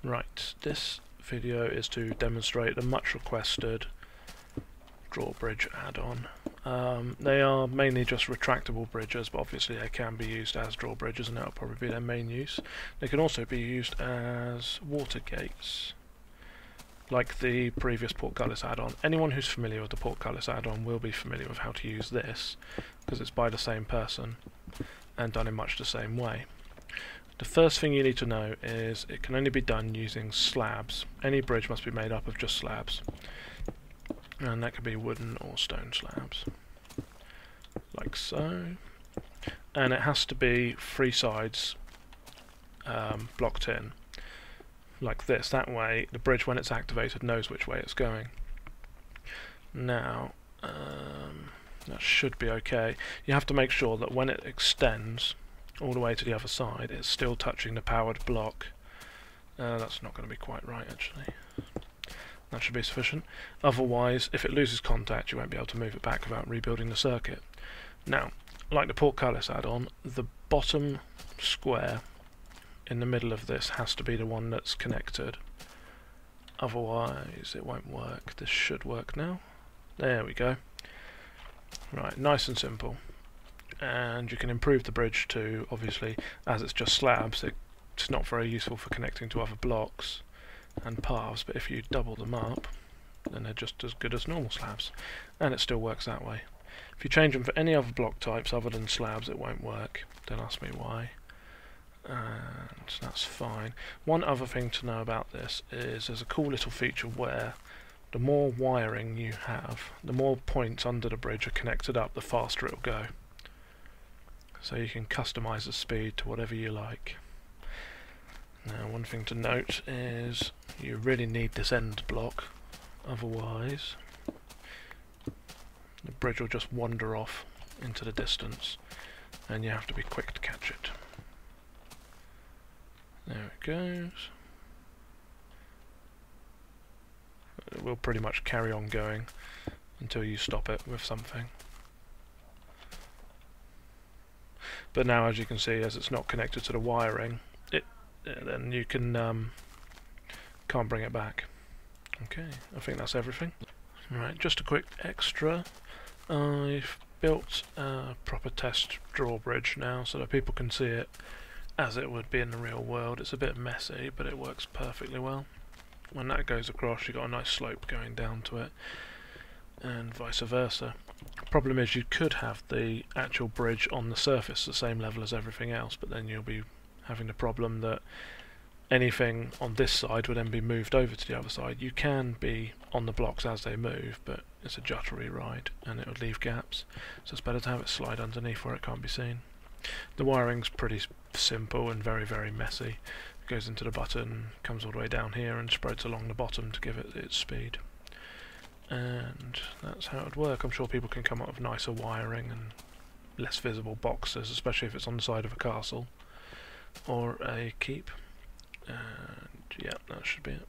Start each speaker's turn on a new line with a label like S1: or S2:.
S1: Right, this video is to demonstrate the much requested Drawbridge add-on. They are mainly just retractable bridges, but obviously they can be used as drawbridges and that will probably be their main use. They can also be used as water gates, like the previous portcullis add-on. Anyone who's familiar with the portcullis add-on will be familiar with how to use this, because it's by the same person and done in much the same way. The first thing you need to know is it can only be done using slabs. Any bridge must be made up of just slabs, and that could be wooden or stone slabs, like so. And it has to be three sides blocked in, like this. That way the bridge, when it's activated, knows which way it's going. Now that should be okay. You have to make sure that when it extends all the way to the other side, it's still touching the powered block. That's not going to be quite right, actually. That should be sufficient. Otherwise, if it loses contact, you won't be able to move it back without rebuilding the circuit. Now, like the portcullis add-on, the bottom square in the middle of this has to be the one that's connected. Otherwise, it won't work. This should work now. There we go. Right, nice and simple. And you can improve the bridge to, obviously, as it's just slabs, it's not very useful for connecting to other blocks and paths, but if you double them up, then they're just as good as normal slabs, and it still works that way. If you change them for any other block types other than slabs, it won't work. Don't ask me why. And that's fine. One other thing to know about this is there's a cool little feature where the more wiring you have, the more points under the bridge are connected up, the faster it'll go. So you can customize the speed to whatever you like. Now, one thing to note is you really need this end block, otherwise the bridge will just wander off into the distance and you have to be quick to catch it. There it goes. It will pretty much carry on going until you stop it with something. But now, as you can see, as it's not connected to the wiring, then you can can't bring it back. Okay, I think that's everything. Right, just a quick extra. I've built a proper test drawbridge now so that people can see it as it would be in the real world. It's a bit messy, but it works perfectly well. When that goes across, you've got a nice slope going down to it, and vice versa. Problem is, you could have the actual bridge on the surface the same level as everything else, but then you'll be having the problem that anything on this side would then be moved over to the other side. You can be on the blocks as they move, but it's a juddery ride and it would leave gaps, so it's better to have it slide underneath where it can't be seen. The wiring's pretty simple and very, very messy. It goes into the button, comes all the way down here and spreads along the bottom to give it its speed. And that's how it would work. I'm sure people can come up with nicer wiring and less visible boxes, especially if it's on the side of a castle or a keep. And yeah, that should be it.